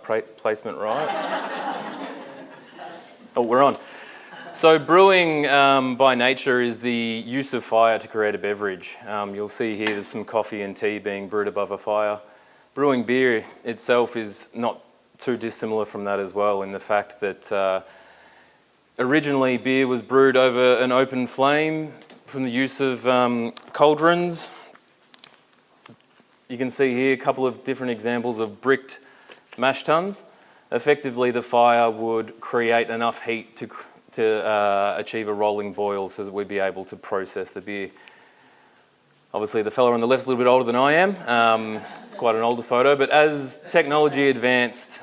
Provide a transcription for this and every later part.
placement right. Oh, we're on. So brewing by nature is the use of fire to create a beverage. You'll see here there's some coffee and tea being brewed above a fire. Brewing beer itself is not too dissimilar from that as well, in the fact that originally beer was brewed over an open flame from the use of cauldrons. You can see here a couple of different examples of bricked mash tuns. Effectively, the fire would create enough heat to achieve a rolling boil so that we'd be able to process the beer. Obviously, the fella on the left's a little bit older than I am. It's quite an older photo, but as technology advanced,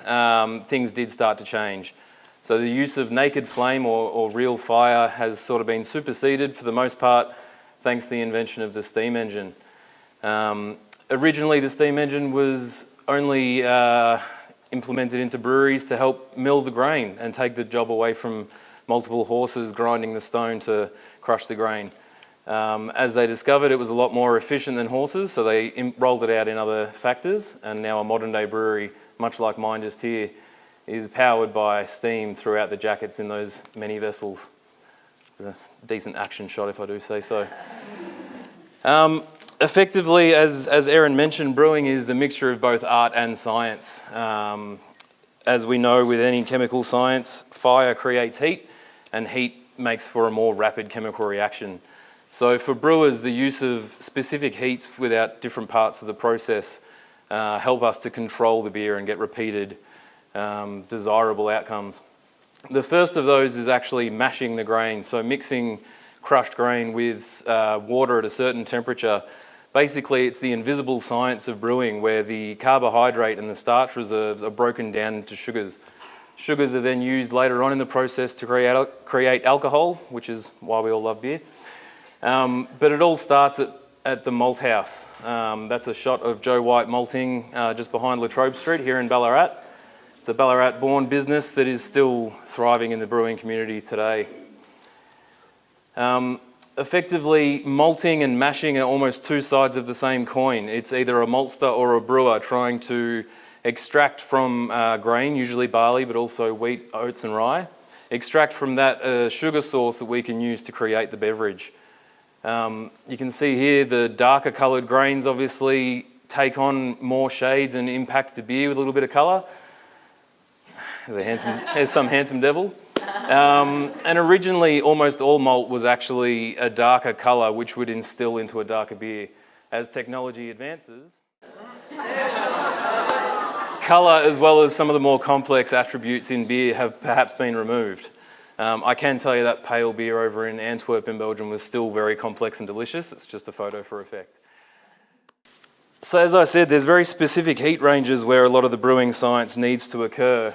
things did start to change. So the use of naked flame or real fire has sort of been superseded for the most part, thanks to the invention of the steam engine. Originally, the steam engine was only implemented into breweries to help mill the grain and take the job away from multiple horses grinding the stone to crush the grain. As they discovered, it was a lot more efficient than horses, so they rolled it out in other factors, and now a modern day brewery, much like mine just here, is powered by steam throughout the jackets in those many vessels. It's a decent action shot, if I do say so. Effectively, as Erin mentioned, brewing is the mixture of both art and science. As we know with any chemical science, fire creates heat, and heat makes for a more rapid chemical reaction. So for brewers, the use of specific heats without different parts of the process help us to control the beer and get repeated desirable outcomes. The first of those is actually mashing the grain, so mixing crushed grain with water at a certain temperature. Basically, it's the invisible science of brewing where the carbohydrate and the starch reserves are broken down into sugars. Sugars are then used later on in the process to create alcohol, which is why we all love beer. But it all starts at the malt house. That's a shot of Joe White Malting just behind Latrobe Street here in Ballarat. It's a Ballarat-born business that is still thriving in the brewing community today. Effectively, malting and mashing are almost two sides of the same coin. It's either a maltster or a brewer trying to extract from grain, usually barley, but also wheat, oats and rye. Extract from that a sugar source that we can use to create the beverage. You can see here the darker coloured grains obviously take on more shades and impact the beer with a little bit of colour. There's some handsome devil. And originally, almost all malt was actually a darker colour, which would instill into a darker beer. As technology advances, colour, as well as some of the more complex attributes in beer, have perhaps been removed. I can tell you that pale beer over in Antwerp in Belgium was still very complex and delicious. It's just a photo for effect. So as I said, there's very specific heat ranges where a lot of the brewing science needs to occur.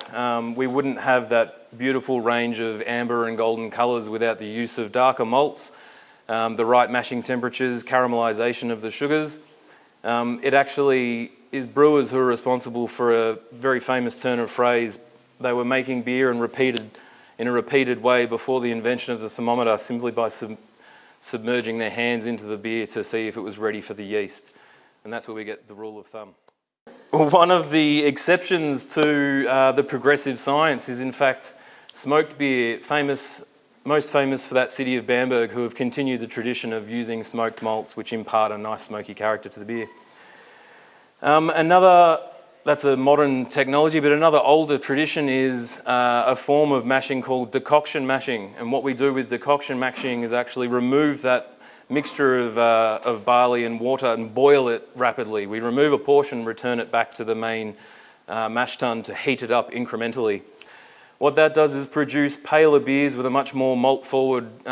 We wouldn't have that beautiful range of amber and golden colours without the use of darker malts, the right mashing temperatures, caramelisation of the sugars. It actually is brewers who are responsible for a very famous turn of phrase. They were making beer in a repeated way before the invention of the thermometer, simply by submerging their hands into the beer to see if it was ready for the yeast. And that's where we get the rule of thumb. One of the exceptions to the progressive science is in fact smoked beer, most famous for that city of Bamberg, who have continued the tradition of using smoked malts which impart a nice smoky character to the beer. That's a modern technology, but another older tradition is a form of mashing called decoction mashing. And what we do with decoction mashing is actually remove that mixture of barley and water and boil it rapidly. We remove a portion, return it back to the main mash tun to heat it up incrementally. What that does is produce paler beers with a much more malt-forward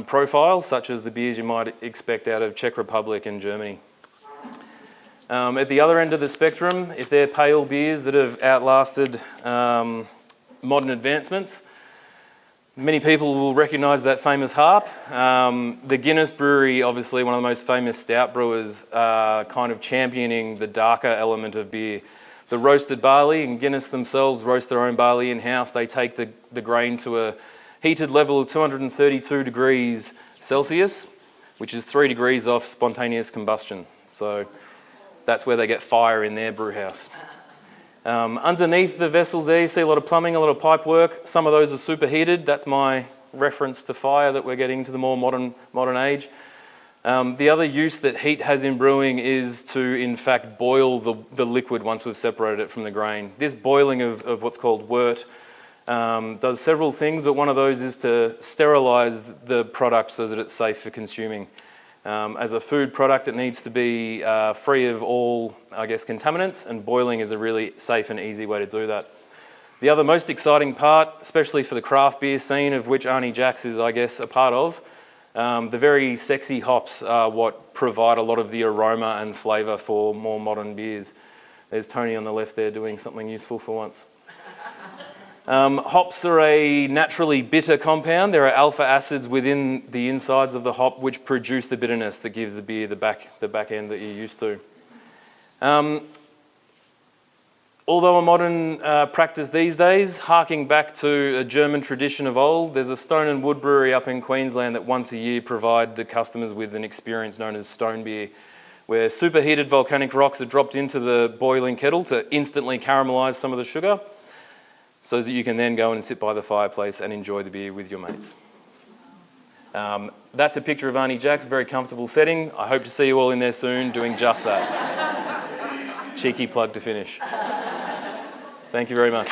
profile, such as the beers you might expect out of Czech Republic and Germany. At the other end of the spectrum, if they're pale beers that have outlasted modern advancements, many people will recognise that famous harp. The Guinness Brewery, obviously one of the most famous stout brewers, kind of championing the darker element of beer. The roasted barley, and Guinness themselves roast their own barley in-house. They take the grain to a heated level of 232 degrees Celsius, which is 3 degrees off spontaneous combustion. So that's where they get fire in their brew house. Underneath the vessels there, you see a lot of plumbing, a lot of pipe work. Some of those are superheated. That's my reference to fire, that we're getting to the more modern age. The other use that heat has in brewing is to, in fact, boil the liquid once we've separated it from the grain. This boiling of what's called wort does several things, but one of those is to sterilise the product so that it's safe for consuming. As a food product, it needs to be free of all, I guess, contaminants, and boiling is a really safe and easy way to do that. The other most exciting part, especially for the craft beer scene, of which Aunty Jacks is, I guess, a part of, the very sexy hops are what provide a lot of the aroma and flavour for more modern beers. There's Tony on the left there doing something useful for once. Hops are a naturally bitter compound. There are alpha acids within the insides of the hop which produce the bitterness that gives the beer the back end that you're used to. Although a modern practice these days, harking back to a German tradition of old, there's a stone and wood brewery up in Queensland that once a year provide the customers with an experience known as stone beer, where superheated volcanic rocks are dropped into the boiling kettle to instantly caramelise some of the sugar, so that you can then go and sit by the fireplace and enjoy the beer with your mates. That's a picture of Aunty Jacks, very comfortable setting. I hope to see you all in there soon doing just that. Cheeky plug to finish. Thank you very much.